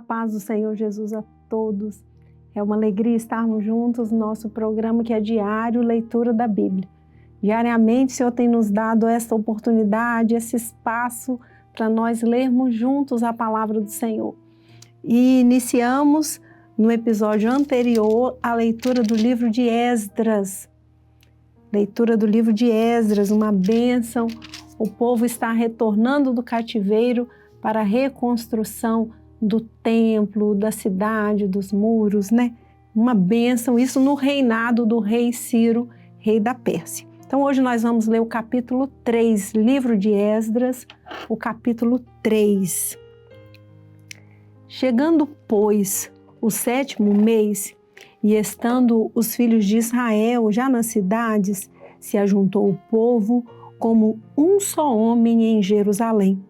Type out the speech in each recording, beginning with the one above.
paz do Senhor Jesus a todos. É uma alegria estarmos juntos no nosso programa que é diário, leitura da Bíblia. Diariamente o Senhor tem nos dado essa oportunidade, esse espaço para nós lermos juntos a palavra do Senhor. E iniciamos no episódio anterior a leitura do livro de Esdras. Leitura do livro de Esdras, uma bênção. O povo está retornando do cativeiro para a reconstrução do templo, da cidade, dos muros, né? Uma bênção, isso no reinado do rei Ciro, rei da Pérsia. Então hoje nós vamos ler o capítulo 3, livro de Esdras, o capítulo 3. Chegando, pois, o 7º mês, e estando os filhos de Israel já nas cidades, se ajuntou o povo como um só homem em Jerusalém.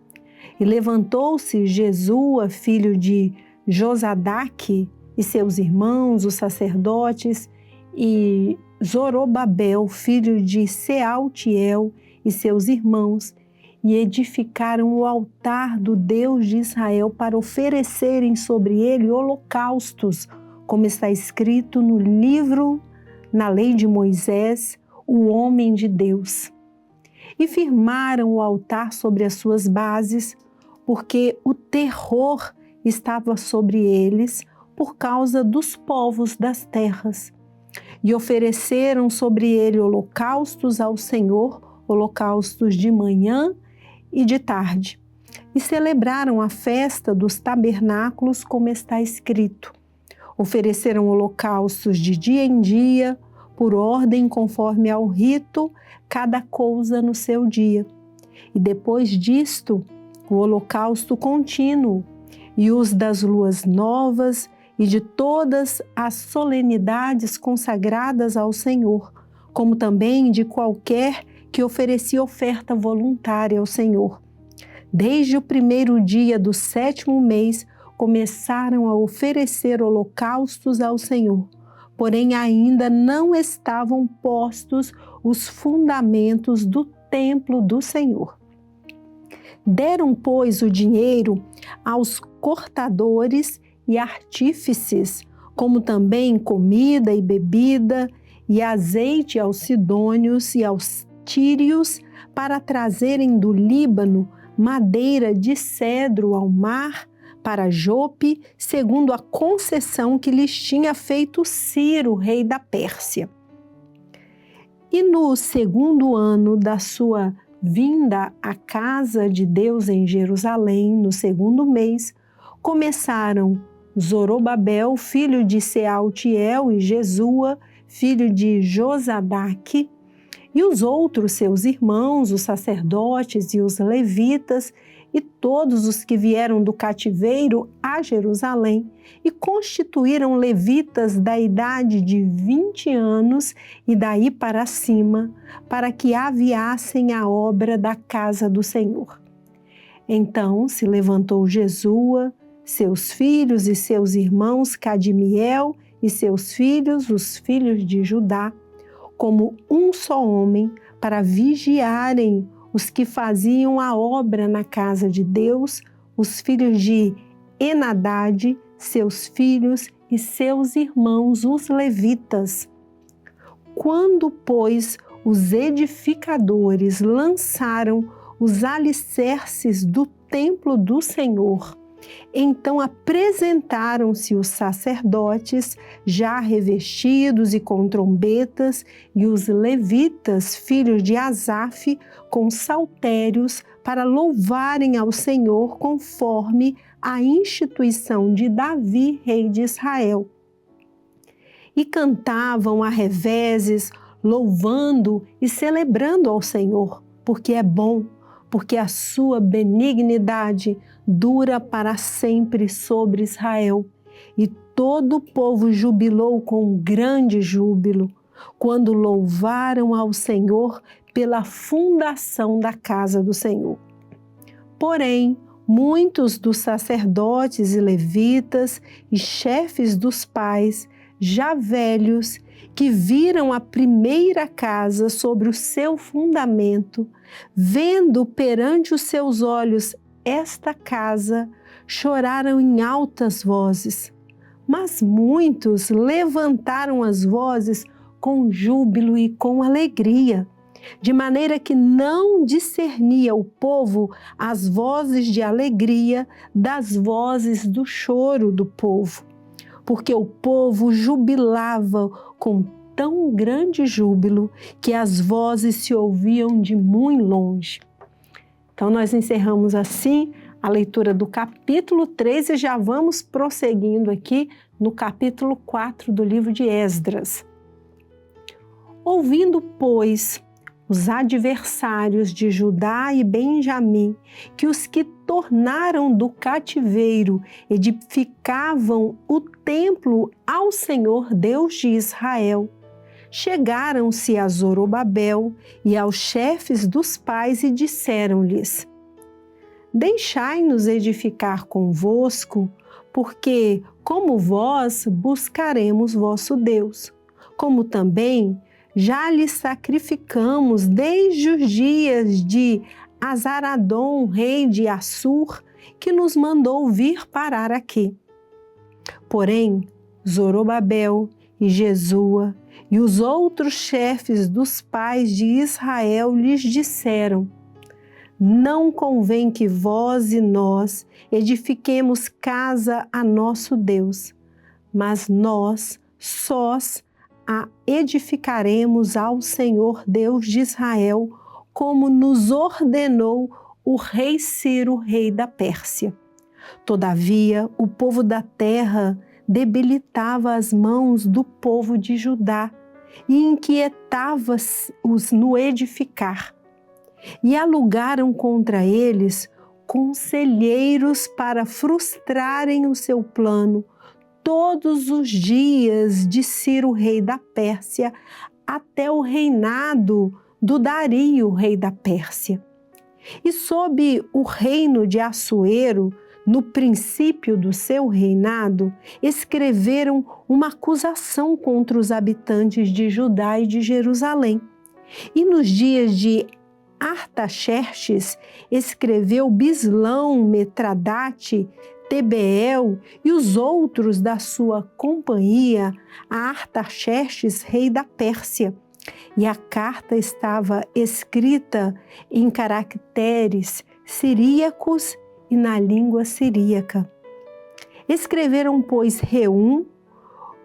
E levantou-se Jesua, filho de Josadaque, e seus irmãos, os sacerdotes, e Zorobabel, filho de Sealtiel, e seus irmãos, e edificaram o altar do Deus de Israel para oferecerem sobre ele holocaustos, como está escrito no livro, na lei de Moisés, o homem de Deus. E firmaram o altar sobre as suas bases, porque o terror estava sobre eles por causa dos povos das terras. E ofereceram sobre ele holocaustos ao Senhor, holocaustos de manhã e de tarde. E celebraram a festa dos tabernáculos, como está escrito. Ofereceram holocaustos de dia em dia, por ordem conforme ao rito, cada coisa no seu dia. E depois disto, o holocausto contínuo, e os das luas novas, e de todas as solenidades consagradas ao Senhor, como também de qualquer que oferecia oferta voluntária ao Senhor. Desde o 1º dia do 7º mês, começaram a oferecer holocaustos ao Senhor, porém ainda não estavam postos os fundamentos do templo do Senhor. Deram, pois, o dinheiro aos cortadores e artífices, como também comida e bebida, e azeite aos sidônios e aos tírios, para trazerem do Líbano madeira de cedro ao mar, para Jope, segundo a concessão que lhes tinha feito Ciro, rei da Pérsia. E no 2º ano da sua vinda à casa de Deus em Jerusalém, no 2º mês, começaram Zorobabel, filho de Sealtiel, e Jesua, filho de Josadaque, e os outros seus irmãos, os sacerdotes e os levitas, e todos os que vieram do cativeiro a Jerusalém, e constituíram levitas da idade de 20 anos e daí para cima, para que aviassem a obra da casa do Senhor. Então se levantou Jesua, seus filhos e seus irmãos Cadmiel e seus filhos, os filhos de Judá, como um só homem, para vigiarem os que faziam a obra na casa de Deus, os filhos de Enadade, seus filhos e seus irmãos, os levitas. Quando, pois, os edificadores lançaram os alicerces do templo do Senhor, então apresentaram-se os sacerdotes, já revestidos e com trombetas, e os levitas, filhos de Asaf, com saltérios, para louvarem ao Senhor conforme a instituição de Davi, rei de Israel. E cantavam a reveses, louvando e celebrando ao Senhor, porque é bom, porque a sua benignidade dura para sempre sobre Israel. E todo o povo jubilou com grande júbilo, quando louvaram ao Senhor pela fundação da casa do Senhor. Porém, muitos dos sacerdotes e levitas e chefes dos pais, já velhos, que viram a primeira casa sobre o seu fundamento, vendo perante os seus olhos esta casa, choraram em altas vozes, mas muitos levantaram as vozes com júbilo e com alegria, de maneira que não discernia o povo as vozes de alegria das vozes do choro do povo, porque o povo jubilava com tão grande júbilo que as vozes se ouviam de muito longe. Então nós encerramos assim a leitura do capítulo 3 e já vamos prosseguindo aqui no capítulo 4 do livro de Esdras. Ouvindo, pois, os adversários de Judá e Benjamim, que os que tornaram do cativeiro edificavam o templo ao Senhor Deus de Israel, chegaram-se a Zorobabel e aos chefes dos pais e disseram-lhes: Deixai-nos edificar convosco, porque, como vós, buscaremos vosso Deus, como também já lhe sacrificamos desde os dias de Azaradom, rei de Assur, que nos mandou vir parar aqui. Porém, Zorobabel e Jesua e os outros chefes dos pais de Israel lhes disseram: Não convém que vós e nós edifiquemos casa a nosso Deus, mas nós sós a edificaremos ao Senhor Deus de Israel, como nos ordenou o rei Ciro, rei da Pérsia. Todavia, o povo da terra debilitava as mãos do povo de Judá e inquietava-os no edificar. E alugaram contra eles conselheiros para frustrarem o seu plano todos os dias de Ciro, rei da Pérsia, até o reinado do Dario, rei da Pérsia. E sob o reino de Assuero, no princípio do seu reinado, escreveram uma acusação contra os habitantes de Judá e de Jerusalém. E nos dias de Artaxerxes, escreveu Bislão, Metradate, Tebeel e os outros da sua companhia a Artaxerxes, rei da Pérsia. E a carta estava escrita em caracteres siríacos e na língua siríaca. Escreveram, pois, Reum,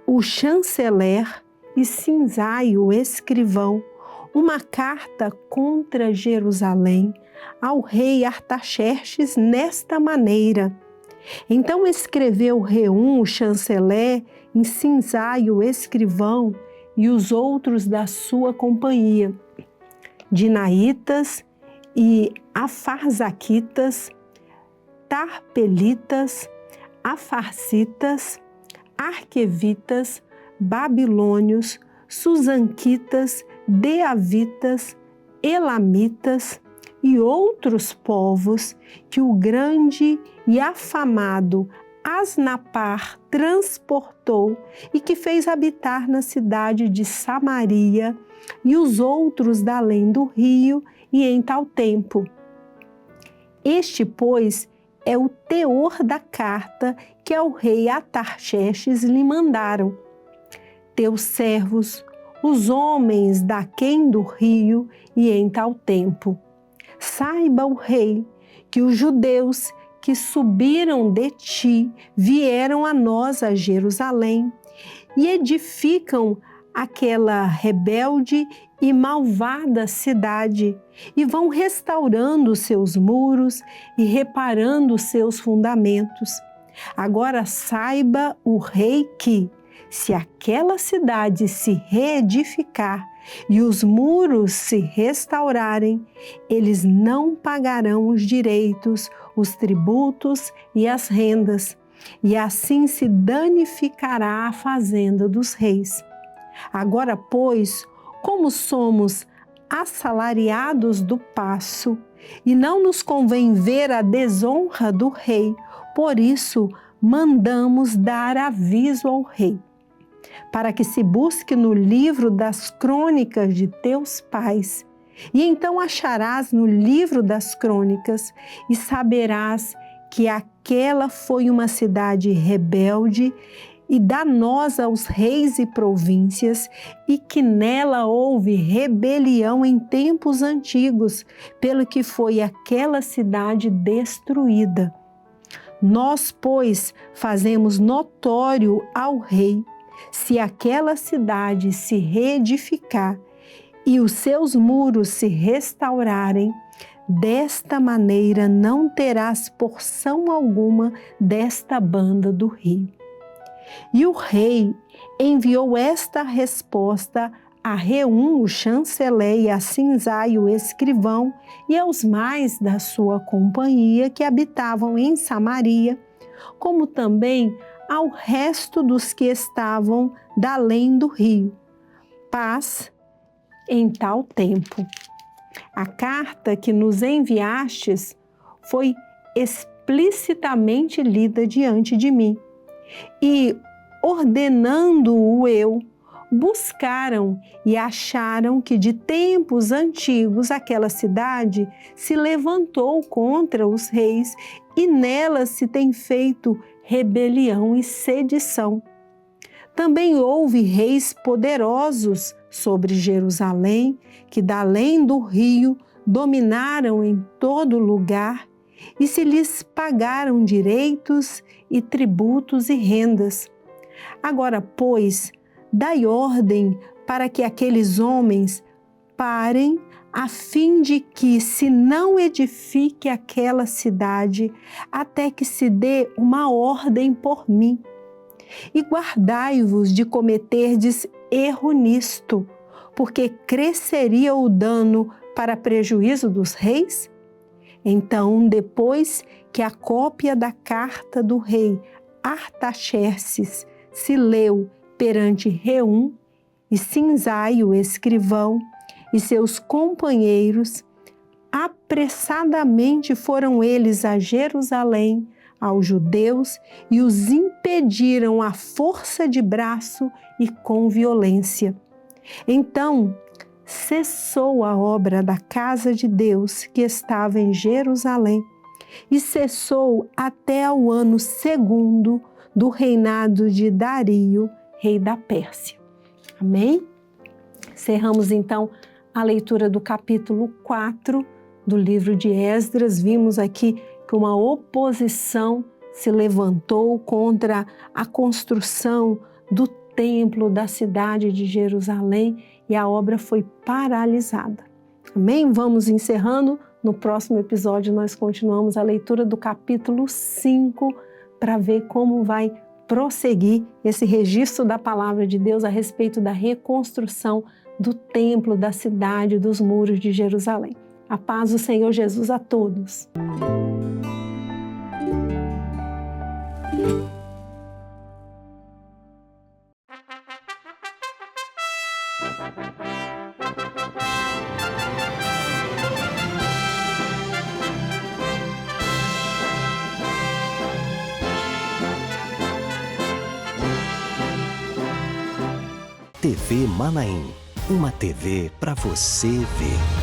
o chanceler, e Sinzai, o escrivão, uma carta contra Jerusalém ao rei Artaxerxes nesta maneira. Então escreveu Reum, o chanceler, e Sinzai, o escrivão, e os outros da sua companhia, Dinaitas e Afarzaquitas, Tarpelitas, Afarsitas, Arquevitas, Babilônios, Susanquitas, Deavitas, Elamitas e outros povos que o grande e afamado Asnapar transportou e que fez habitar na cidade de Samaria e os outros da além do rio e em tal tempo. Este, pois, é o teor da carta que ao rei Artaxerxes lhe mandaram. Teus servos, os homens daquém do rio e em tal tempo. Saiba o rei que os judeus que subiram de ti vieram a nós a Jerusalém e edificam aquela rebelde e malvada cidade e vão restaurando seus muros e reparando seus fundamentos. Agora saiba o rei que, se aquela cidade se reedificar e os muros se restaurarem, eles não pagarão os direitos, os tributos e as rendas, e assim se danificará a fazenda dos reis. Agora, pois, como somos assalariados do paço, e não nos convém ver a desonra do rei, por isso mandamos dar aviso ao rei, para que se busque no livro das crônicas de teus pais, e então acharás no livro das crônicas e saberás que aquela foi uma cidade rebelde e danosa aos reis e províncias, e que nela houve rebelião em tempos antigos, pelo que foi aquela cidade destruída. Nós, pois, fazemos notório ao rei, se aquela cidade se reedificar e os seus muros se restaurarem, desta maneira não terás porção alguma desta banda do rio. E o rei enviou esta resposta a Reum, o chanceler, e a Sinzai, o escrivão, e aos mais da sua companhia que habitavam em Samaria, como também ao resto dos que estavam da além do rio. Paz em tal tempo. A carta que nos enviastes foi explicitamente lida diante de mim, e, ordenando-o eu, buscaram e acharam que de tempos antigos aquela cidade se levantou contra os reis e nela se tem feito rebelião e sedição. Também houve reis poderosos sobre Jerusalém, que da além do rio dominaram em todo lugar e se lhes pagaram direitos e tributos e rendas. Agora, pois, dai ordem para que aqueles homens parem, a fim de que se não edifique aquela cidade, até que se dê uma ordem por mim. E guardai-vos de cometerdes erro nisto, porque cresceria o dano para prejuízo dos reis? Então, depois que a cópia da carta do rei Artaxerxes se leu perante Reum e Sinzai, o escrivão, e seus companheiros, apressadamente foram eles a Jerusalém, aos judeus, e os impediram à força de braço e com violência. Então, cessou a obra da casa de Deus que estava em Jerusalém, e cessou até ao ano 2º do reinado de Dario, rei da Pérsia. Amém? Encerramos então a leitura do capítulo 4 do livro de Esdras. Vimos aqui que uma oposição se levantou contra a construção do templo da cidade de Jerusalém e a obra foi paralisada. Amém? Vamos encerrando. No próximo episódio nós continuamos a leitura do capítulo 5 para ver como vai prosseguir esse registro da palavra de Deus a respeito da reconstrução do templo, da cidade, dos muros de Jerusalém. A paz do Senhor Jesus a todos. TV Manaim, uma TV para você ver.